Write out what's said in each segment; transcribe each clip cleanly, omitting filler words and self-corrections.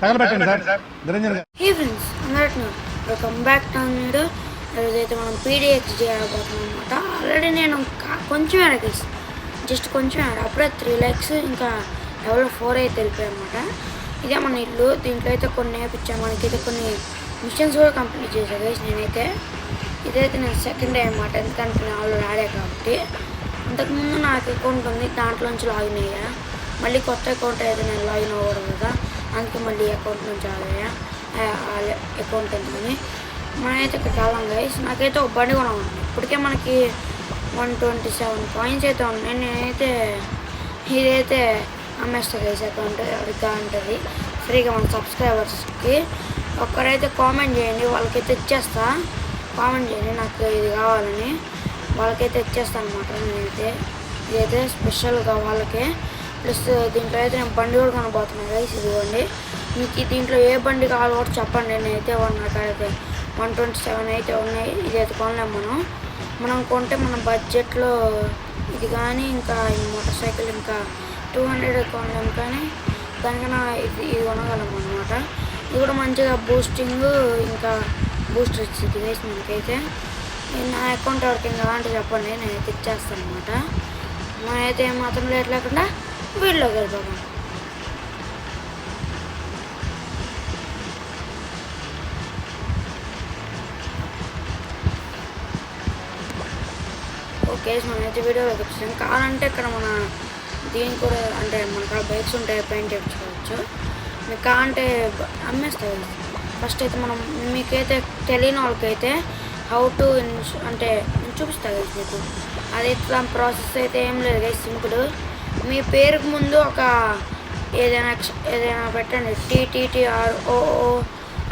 Hey friends, welcome back to our video. ఈరోజైతే మనం PDXD ఆడబోతున్నాం అనమాట. ఆల్రెడీ నేను కొంచెం ఆడా జస్ట్ కొంచెం ఆడా, అప్పుడే 3 likes ఇంకా లెవెల్ 4 అయితే వెళ్ళిపోయాయి అనమాట. ఇదే మన ఇల్లు. దీంట్లో అయితే కొన్ని నేర్పించాను, మనకైతే కొన్ని మిషన్స్ కూడా కంప్లీట్ చేశాను గైస్. నేనైతే ఇదైతే నేను సెకండ్ డే అనమాట, ఎందుకంటే నేను ఆల్రెడీ ఆడా కాబట్టి. అంతకుముందు నాకు అకౌంట్ ఉంది, దాంట్లోంచి లాగిన్ అయ్యా. మళ్ళీ కొత్త అకౌంట్ అయితే నేను లాగిన్ అవ్వకూడదు కదా, అందుకే మళ్ళీ అకౌంట్ నుంచి ఆడయ్యా. అకౌంట్ ఎందుకని మనమైతే ఇక్కడ కాలం గైస్. నాకైతే ఒక బండి కూడా ఉంది. ఇప్పటికే మనకి 127 కాయిన్స్ అయితే ఉన్నాయి. నేనైతే ఇదైతే అమ్మేస్తా గైస్ అకౌంట్, ఎవరికి కావాలంటుంది ఫ్రీగా మన సబ్స్క్రైబర్స్కి. ఒక్కరైతే కామెంట్ చేయండి, వాళ్ళకైతే ఇచ్చేస్తా. కామెంట్ చేయండి నాకు ఇది కావాలని, వాళ్ళకైతే ఇచ్చేస్తాను అనమాట. నేనైతే ఇదైతే స్పెషల్గా వాళ్ళకే. ప్లస్ దీంట్లో అయితే నేను బండి కూడా కొనబోతున్నాను గైస్. ఇదిగోండి, మీకు దీంట్లో ఏ బండి కావాలో కూడా చెప్పండి. నేనైతే నాకైతే 127 అయితే ఉన్నాయి. ఇదైతే కొనలేము మనం కొంటే మన బడ్జెట్లో ఇది కానీ ఇంకా ఈ మోటార్ సైకిల్ ఇంకా 200 కొనలేము, కానీ దానికన్నా ఇది కొనగలము అనమాట. ఇది కూడా మంచిగా బూస్టింగ్ ఇంకా బూస్టర్ ఇచ్చింది గైస్ మనకైతే. నా అకౌంట్ ఎవరికి కావాలంటే చెప్పండి, నేనైతే ఇచ్చేస్తాను అనమాట. మనమైతే ఏమాత్రం లేట్ లేకుండా వీడియోలోకి వెళ్ళిపోతాం. ఓకే, మనమైతే వీడియోలోకి వచ్చాం. కావాలంటే ఇక్కడ మన దీనికి కూడా అంటే మన బైక్స్ ఉంటాయి, పెయింట్ వేయించుకోవచ్చు. మీకు కావాలంటే అమ్మేస్తాయి. ఫస్ట్ అయితే మనం మీకైతే తెలియని వాళ్ళకైతే హౌ టు అంటే నేను చూపిస్తాను గైస్ మీకు. అదైతే దాని ప్రాసెస్ అయితే ఏం లేదు గైస్, సింపుల్. మీ పేరుకు ముందు ఒక ఏదైనా పెట్టండి, TTTROO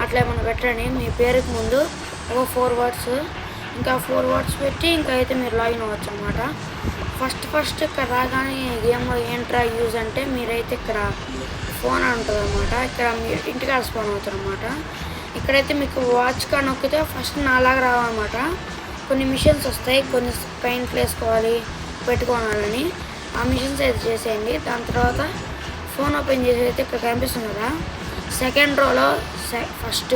అట్లా ఏమైనా పెట్టండి. మీ పేరుకు ముందు ఒక 4 words, ఇంకా 4 words పెట్టి ఇంకా అయితే మీరు లాగిన్ అవ్వచ్చు అనమాట. ఫస్ట్ ఇక్కడ రాగానే గేమ్లో ఏంట్రా యూజ్ అంటే మీరైతే ఇక్కడ ఫోన్ అని ఉంటుంది అనమాట. ఇక్కడ మీరు ఇంటికాడ స్పాన్ అవుతారు అనమాట. ఇక్కడైతే మీకు వాచ్ కార్డ్ నొక్కితే ఫస్ట్ నాలాగా రావాలన్నమాట. కొన్ని మిషన్స్ వస్తాయి, కొన్ని పెయింట్లు వేసుకోవాలి, పెట్టుకోవాలని. ఆ మిషన్స్ అయితే చేసేయండి. దాని తర్వాత ఫోన్ ఓపెన్ చేసి అయితే ఇక్కడ కనిపిస్తుంది కదా, సెకండ్ రోలో ఫస్ట్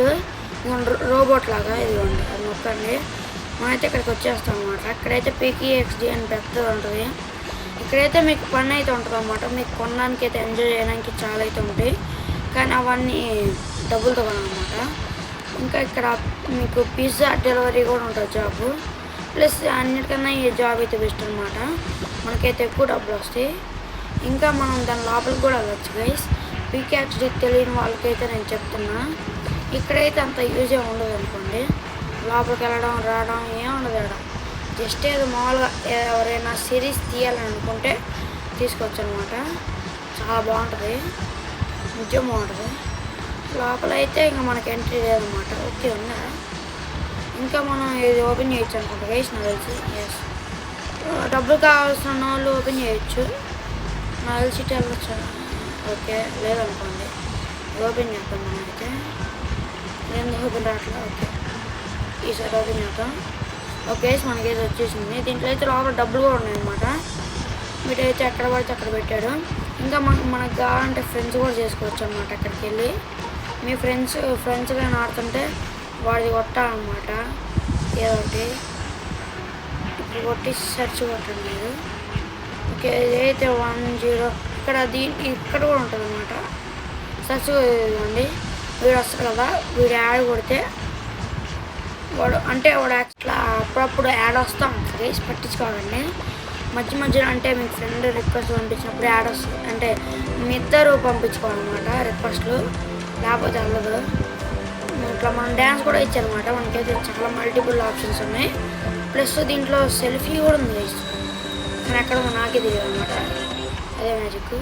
రోబోట్ లాగా ఇదిగోండి, అది నొక్కండి. మనమైతే ఇక్కడికి వచ్చేస్తాం అనమాట. ఇక్కడైతే PDXD అని పెద్దగా ఉంటుంది. ఇక్కడైతే మీకు పని అయితే ఉంటుంది అనమాట. మీకు కొనడానికి అయితే ఎంజాయ్ చేయడానికి చాలా అయితే ఉంటాయి, కానీ అవన్నీ డబ్బులతో కొనాలన్నమాట. ఇంకా ఇక్కడ మీకు పిజ్జా డెలివరీ కూడా ఉంటుంది జాబ్. ప్లస్ అన్నిటికన్నా ఈ జాబ్ అయితే బెస్ట్ అనమాట, మనకైతే ఎక్కువ డబ్బులు వస్తాయి. ఇంకా మనం దాని లోపలికి కూడా వెళ్ళచ్చు గైస్. PDXD తెలియని వాళ్ళకైతే నేను చెప్తున్నా, ఇక్కడైతే అంత యూజే ఉండదు అనుకోండి. లోపలికి వెళ్ళడం రావడం ఏం ఉండదు ఇక్కడ. జస్ట్ ఏదో మామూలుగా ఎవరైనా సిరీస్ తీయాలని అనుకుంటే తీసుకోవచ్చు అనమాట. చాలా బాగుంటుంది, నిజం బాగుంటుంది. లోపల అయితే ఇంకా మనకి ఎంట్రీ లేదనమాట. ఓకే ఉందా, ఇంకా మనం ఇది ఓపెన్ చేయొచ్చు అనుకుంటా గైస్ నాకు తెలిసి. ఎస్, డబ్బులు కావాల్సిన వాళ్ళు ఓపెన్ చేయొచ్చు. నాకు తెలిసి వెళ్ళచ్చు. ఓకే లేదనుకోండి, ఓపెన్ చేద్దాం. మనమైతే ఎందుకు ఓపెన్ రావట్లేదు. ఓకే, ఈసారి ఓపెన్ చేద్దాం. ఓకే, మనకైతే వచ్చేసింది. దీంట్లో అయితే లోపల డబ్బులు కూడా ఉన్నాయన్నమాట. వీటైతే ఎక్కడ పడితే అక్కడ పెట్టాడు. ఇంకా మనకు కావాలంటే ఫ్రెండ్స్ కూడా చేసుకోవచ్చు అనమాట. అక్కడికి వెళ్ళి మీ ఫ్రెండ్స్ కానీ ఆడుతుంటే వాడిది కొట్టాలన్నమాట. ఏదో ఒకటి ఇప్పుడు కొట్టి సెర్చ్ కొట్టండి మీరు. ఓకే, ఇదైతే 10 ఇక్కడ కూడా ఉంటుంది అనమాట. సెర్చ్ ఇవ్వండి, వీడు వస్తాడు కదా, వీడు యాడ్ కొడితే వాడు యాక్చువల్గా అప్పుడప్పుడు యాడ్ వస్తూ ఉంటుంది గైస్, పట్టించుకోవాలండి. మధ్యలో అంటే మీకు ఫ్రెండ్ రిక్వెస్ట్ పంపించినప్పుడు యాడ్ వస్తుంది, అంటే మీ ఇద్దరు పంపించుకోవాలన్నమాట రిక్వెస్ట్లు, లేకపోతే వెళ్ళదు. ఇట్లా మనం డ్యాన్స్ కూడా ఇచ్చారనమాట. మనకైతే చాలా మల్టిపుల్ ఆప్షన్స్ ఉన్నాయి. ప్లస్ దీంట్లో సెల్ఫీ కూడా ఉంది గైస్, కానీ ఎక్కడ నాకే తెలియదు అనమాట. అదే మ్యాజిక్.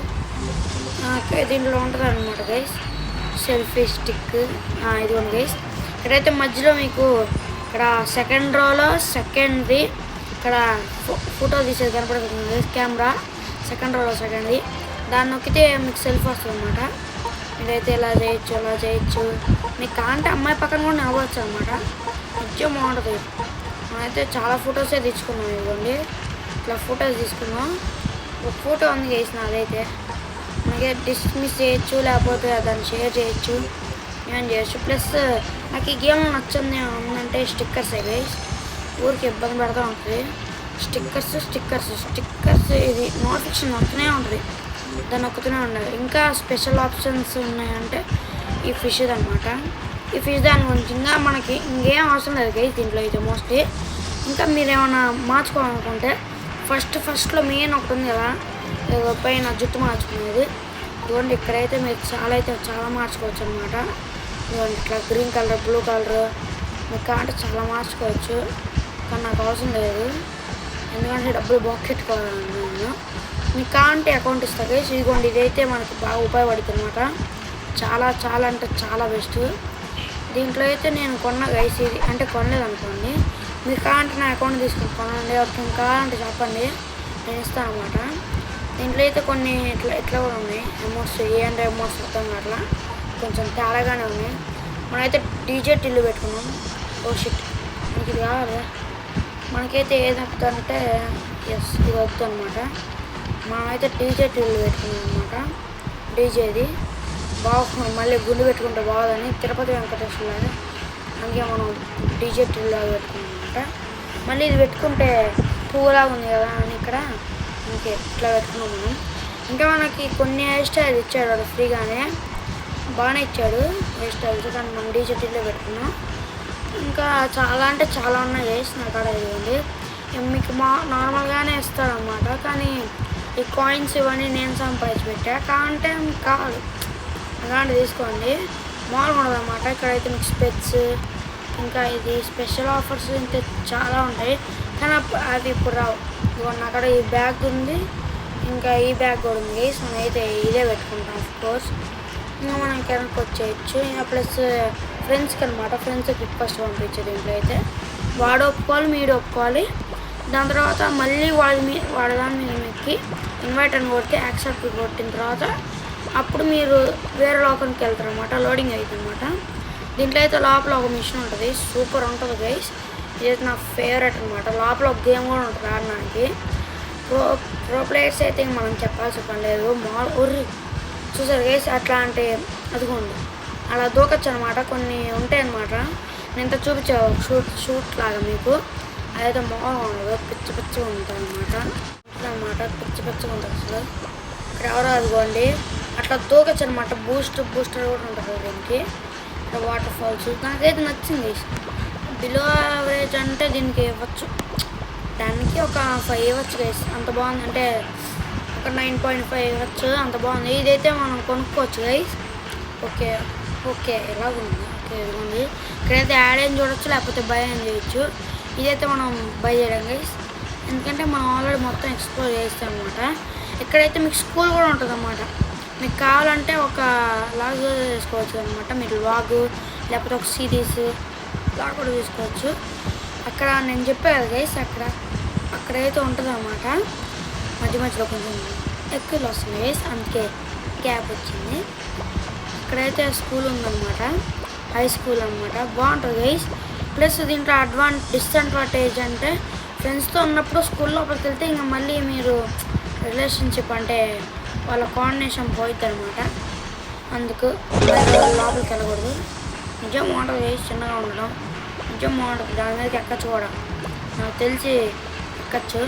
దీంట్లో ఉంటుంది అనమాట గైస్ సెల్ఫీ స్టిక్. ఇది ఉంది గైస్. ఇక్కడైతే మధ్యలో మీకు ఇక్కడ సెకండ్ రోలో సెకండ్ది ఇక్కడ ఫోటో తీసేది కనపడుతుంది కెమెరా. సెకండ్ రోలో సెకండ్ది, దాన్ని నొక్కితే మీకు సెల్ఫీ వస్తుంది అనమాట. మీరైతే ఇలా చేయొచ్చు. మీకు కాంటే అమ్మాయి పక్కన కూడా నవ్వచ్చు అనమాట. నిజం బాగుంటుంది. మనమైతే చాలా ఫొటోసే తీసుకున్నాం. ఇవ్వండి, ఇట్లా ఫొటోస్ తీసుకున్నాం. ఒక ఫోటో ఉంది చేసిన అదైతే మనకి డిస్మిస్ చేయొచ్చు, లేకపోతే దాన్ని షేర్ చేయొచ్చు, ఏమైనా చేయొచ్చు. ప్లస్ నాకు ఈ గేమ్లో నచ్చింది ఏమంటే స్టిక్కర్స్ గైస్. ఊరికి ఇబ్బంది పెడతా ఉంటుంది. స్టిక్కర్స్ ఇది నోటిఫికేషన్ వస్తూనే ఉంటుంది, దాన్ని ఒక్కుతూనే ఉండదు. ఇంకా స్పెషల్ ఆప్షన్స్ ఉన్నాయంటే ఈ ఫిష్ అనమాట. ఈ ఫిష్ దాని గురించి ఇంకా మనకి ఇంకేం అవసరం లేదు గైస్ దీంట్లో అయితే మోస్ట్లీ. ఇంకా మీరు ఏమైనా మార్చుకోవాలనుకుంటే ఫస్ట్లో మెయిన్ ఒకటి ఉంది కదా పైన జుట్టు మార్చుకునేది, ఇదిగోండి ఇక్కడైతే మీరు చాలా మార్చుకోవచ్చు అనమాట. ఇదిగోండి ఇట్లా గ్రీన్ కలర్, బ్లూ కలర్ మీకు అంటే చాలా మార్చుకోవచ్చు. కానీ నాకు అవసరం లేదు, ఎందుకంటే డబ్బులు బొక్కెట్టుకోవాలన్నాను. మీకు కాంటే అకౌంట్ ఇస్తా గైస్. ఇదిగోండి ఇదైతే మనకి బాగా ఉపయోగపడుతుంది అనమాట. చాలా అంటే చాలా బెస్ట్. దీంట్లో అయితే నేను కొన్న గైస్ ఇది అంటే కొనలేదు అనుకోండి. మీకు కావాలంటే నా అకౌంట్ తీసుకుని కొనండి, ఎవరికి కావాలంటే చెప్పండి, నేను ఇస్తాను అనమాట. దీంట్లో అయితే కొన్ని ఇట్లా కూడా ఉన్నాయి అమౌంట్స్, అమౌంట్స్ మొత్తం అట్లా కొంచెం తేడాగానే ఉన్నాయి. మనమైతే డీజే టిల్లు పెట్టుకున్నాం. ఓ షిట్, మనకి ఇది కావాలి. మనకైతే ఏది వద్దంటే ఇది వద్దు అనమాట. మనమైతే డీజే టిల్లు పెట్టుకున్నాం అనమాట. డీజేది బాగుంది, మళ్ళీ గుండు పెట్టుకుంటే బాగుందని తిరుపతి వెంకటేశ్వర లాగా, అందుకే మనం డీజే టిల్లు లాగా పెట్టుకున్నాం అనమాట. మళ్ళీ ఇది పెట్టుకుంటే పువ్వులాగా ఉంది కదా అని ఇక్కడ ఇంకే ఇట్లా పెట్టుకున్నాం మనం. ఇంకా మనకి కొన్ని హెయిర్ స్టైల్ ఇచ్చాడు వాడు ఫ్రీగానే, బాగానే ఇచ్చాడు హెయిర్ స్టైల్స్, కానీ మనం డీజే టిల్లో పెట్టుకున్నాం. ఇంకా చాలా ఉన్నాయి గైస్ నా కాడ. ఇవ్వండి మీకు నార్మల్గానే ఇస్తాడనమాట, కానీ ఈ కాయిన్స్ ఇవన్నీ నేను సంపాదించి పెట్టా. కావాలంటే మీకు కావాలి అలాంటి తీసుకోండి, మామూలుగా ఉండదు అనమాట. ఇక్కడైతే మీకు స్పెట్స్, ఇంకా ఇది స్పెషల్ ఆఫర్స్ ఇంకా చాలా ఉంటాయి, కానీ అవి ఇప్పుడు రావు. ఇవ్వండి అక్కడ ఈ బ్యాగ్ ఉంది, ఇంకా ఈ బ్యాగ్ కూడా ఉంది గైస్. మనం అయితే ఇదే పెట్టుకుంటాం ఆఫ్కోర్స్. ఇంకా మనం వెనక్కి వచ్చేయచ్చు. ఇంకా ప్లస్ ఫ్రెండ్స్కి అనమాట, ఫ్రెండ్స్కి రిక్వెస్ట్ పంపించేది. దీంట్లో అయితే వాడు ఒప్పుకోవాలి, మీరు ఒప్పుకోవాలి. దాని తర్వాత మళ్ళీ వాడి దాని మీద మీకు ఇన్వైట్ అని కొడితే యాక్సెప్ట్ కొట్టిన తర్వాత అప్పుడు మీరు వేరే లోకంకి వెళ్తారు అనమాట, లోడింగ్ అవుతుంది అనమాట. దీంట్లో అయితే లోపల ఒక మిషన్ ఉంటుంది, సూపర్ ఉంటుంది గైస్. ఇదైతే నా ఫేవరెట్ అనమాట. లోపల ఒక గేమ్ కూడా ఉంటుంది ఆడడానికి. ప్రో ప్లేయర్స్ అయితే మనం చెప్పాల్సి పని లేదు. చూసారు గైస్ అట్లా అంటే అదిగోండి అలా దూకొచ్చు అనమాట. కొన్ని ఉంటాయి అనమాట, నేను ఇంత చూపించావు షూట్ లాగా మీకు. అదైతే మామూలుగా ఉండదు, పిచ్చిగా ఉంటుంది అనమాట, పిచ్చిగా ఉంటుంది అసలు. ఇక్కడ ఎవరో అదిగోండి అట్లా దూకొచ్చు అనమాట. బూస్టర్ కూడా ఉంటుంది దీనికి. ఇక్కడ వాటర్ ఫాల్స్ నాకైతే నచ్చింది. బిలో యావరేజ్ అంటే దీనికి ఇవ్వచ్చు, దానికి ఒక 5 ఇవ్వచ్చు గైస్, అంత బాగుంది. అంటే ఒక 9.5 ఇవ్వచ్చు, అంత బాగుంది. ఇదైతే మనం కొనుక్కోవచ్చు గైస్. ఓకే ఎలాగుంది, ఓకే ఇదిగోండి. ఇక్కడైతే యాడ్ అయిన చూడొచ్చు, లేకపోతే బై అని చేయొచ్చు. ఇదైతే మనం బై చేయడం గైస్, ఎందుకంటే మనం ఆల్రెడీ మొత్తం ఎక్స్ప్లోర్ చేస్తాం అనమాట. ఇక్కడైతే మీకు స్కూల్ కూడా ఉంటుంది అన్నమాట. మీకు కావాలంటే ఒక లాగ్ చేసుకోవచ్చు అనమాట, మీరు లాగ్ లేకపోతే ఒక సిరీస్ లాగ్ కూడా తీసుకోవచ్చు. అక్కడ నేను చెప్పాను కదా గైస్, అక్కడైతే ఉంటుంది అన్నమాట. మధ్యలో కొంచెం ఎక్కువలు వస్తుంది గైస్, అందుకే గ్యాప్ వచ్చింది. ఇక్కడైతే స్కూల్ ఉందన్నమాట, హై స్కూల్ అనమాట, బాగుంటుంది గైస్. ప్లస్ దీంట్లో డిసడ్వాంటేజ్ అంటే ఫ్రెండ్స్తో ఉన్నప్పుడు స్కూల్ లోపలికి వెళ్తే ఇంకా మళ్ళీ మీరు రిలేషన్షిప్ అంటే వాళ్ళ కోఆర్డినేషన్ పోయిద్ది అనమాట. అందుకు లోపలికి వెళ్ళకూడదు. నిజం బాగుంటుంది గైస్, చిన్నగా ఉండడం నిజం బాగుంటుంది. దాని మీదకి ఎక్కచ్చు కూడా, నాకు తెలిసి ఎక్కచ్చు,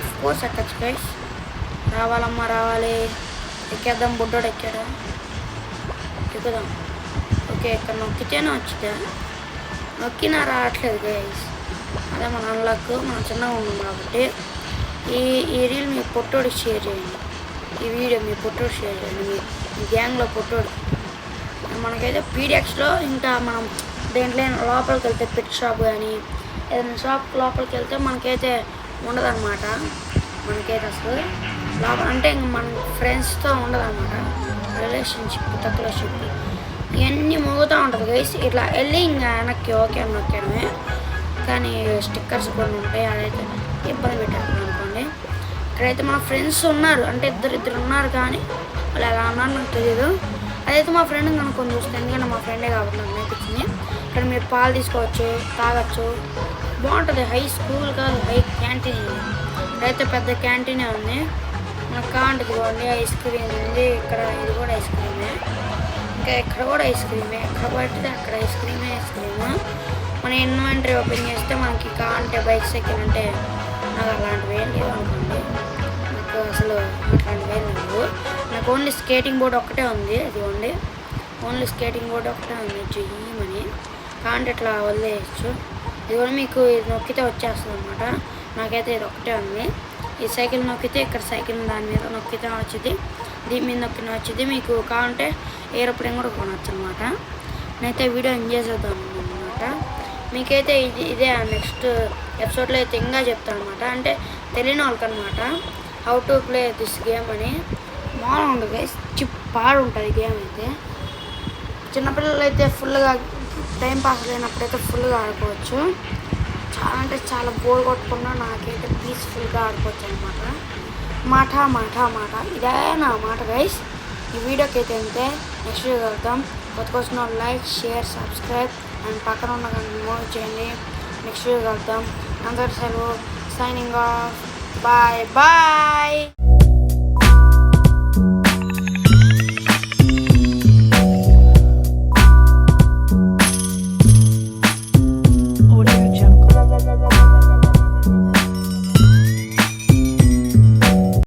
అఫ్కోర్స్ ఎక్కచ్చు గైస్. రావాలమ్మా రావాలి, ఎక్కేద్దాం. బుడ్డోడు ఎక్కాడు, ఎక్కుదాం. ఓకే ఇక్కడ నొక్కితేనే వచ్చితే, నొక్కినా రావట్లేదు గైస్. అదే మన అన్లక్, మనం చిన్నగా ఉన్నాం కాబట్టి. ఈ రీల్ మీ పొట్టోడికి షేర్ చేయండి, ఈ వీడియో మీ పొట్టోడు షేర్ చేయండి, మీ గ్యాంగ్లో పొట్టోడు. మనకైతే పీడిఎక్స్లో ఇంకా మనం దేంట్లో లోపలికి వెళ్తే పెట్ షాప్ కానీ ఏదైనా షాప్ లోపలికి వెళ్తే మనకైతే ఉండదన్నమాట. మనకైతే అసలు లోపల అంటే ఇంక మన ఫ్రెండ్స్తో ఉండదన్నమాట. రిలేషన్షిప్ తక్కువషిప్ ఇవన్నీ మోగుతూ ఉంటుంది గైస్. ఇట్లా వెళ్ళి ఇంకా వెనక్కి ఓకే అని నొక్కడమే. కానీ స్టిక్కర్స్ కొన్ని ఉంటాయి, అదైతే ఇబ్బంది పెట్టారు అనుకోండి. ఇక్కడైతే మా ఫ్రెండ్స్ ఉన్నారు, అంటే ఇద్దరు ఉన్నారు, కానీ వాళ్ళు ఎలా ఉన్నారు నాకు తెలియదు. అదైతే మా ఫ్రెండ్ కనుక్కొని చూస్తాను, ఎందుకంటే మా ఫ్రెండే కాబట్టి నాకు నేర్పించింది. ఇక్కడ మీరు పాలు తీసుకోవచ్చు, తాగొచ్చు, బాగుంటుంది. హై స్కూల్ కాదు, హై క్యాంటీన్. ఇక్కడైతే పెద్ద క్యాంటీనే ఉంది. మనకు కావాలంటే ఇదిగోండి ఐస్ క్రీమ్ ఉంది, ఇక్కడ ఇది కూడా ఐస్ క్రీమే, ఇంకా ఇక్కడ కూడా ఐస్ క్రీమే, ఎక్కడ పడితే అక్కడ ఐస్ క్రీమే ఐస్ క్రీమ్. మన ఇన్వెంటరీ ఓపెన్ చేస్తే మనకి కావాలంటే బైక్ సైకిల్ అంటే నాకు అలాంటివి ఏం లేవు అనుకోండి, నాకు అసలు అట్లాంటివి ఏం లేవు. నాకు ఓన్లీ స్కేటింగ్ బోర్డ్ ఒక్కటే ఉంది, ఇదిగోండి ఓన్లీ స్కేటింగ్ బోర్డ్ ఒకటే ఉంది చెయ్యమని, కాంటే ఇట్లా వదిలేయచ్చు. ఇది కూడా మీకు ఇది నొక్కితే వచ్చేస్తుంది అనమాట. నాకైతే ఇది ఒకటే ఉంది. ఈ సైకిల్ నొక్కితే ఇక్కడ సైకిల్ దాని మీద నొక్కితే వచ్చింది, దీని మీద నొక్కిన వచ్చింది. మీకు కావాలంటే ఏరోప్లేన్ కూడా కొనవచ్చు అనమాట. నేనైతే వీడియో ఎంజాయ్ చేద్దాం అనమాట. మీకైతే ఇదే నెక్స్ట్ ఎపిసోడ్లో అయితే ఇంకా చెప్తాను అనమాట. అంటే తెలియని వాళ్ళకి అనమాట how to play this game అని. మామూలుగా ఉండదు గైస్, పాడు ఉంటుంది గేమ్ అయితే. చిన్నపిల్లలు అయితే ఫుల్గా టైం పాస్ లేనప్పుడైతే ఫుల్గా ఆడుకోవచ్చు. చాలా అంటే చాలా బోర్ కొట్టకుండా నాకైతే పీస్ఫుల్గా ఆడుకోవచ్చు అనమాట. మాట ఇదే నా మాట గైస్. ఈ వీడియోకి అయితే అంతే. నెక్స్ట్ వీడియో కలుద్దాం. కొత్త వచ్చిన లైక్, షేర్, సబ్స్క్రైబ్ అండ్ పక్కన ఉన్న గంటని మూవ్ చేయండి. నెక్స్ట్ వీడియో కలుద్దాం. అందరి సెలవు. Signing off. Bye bye.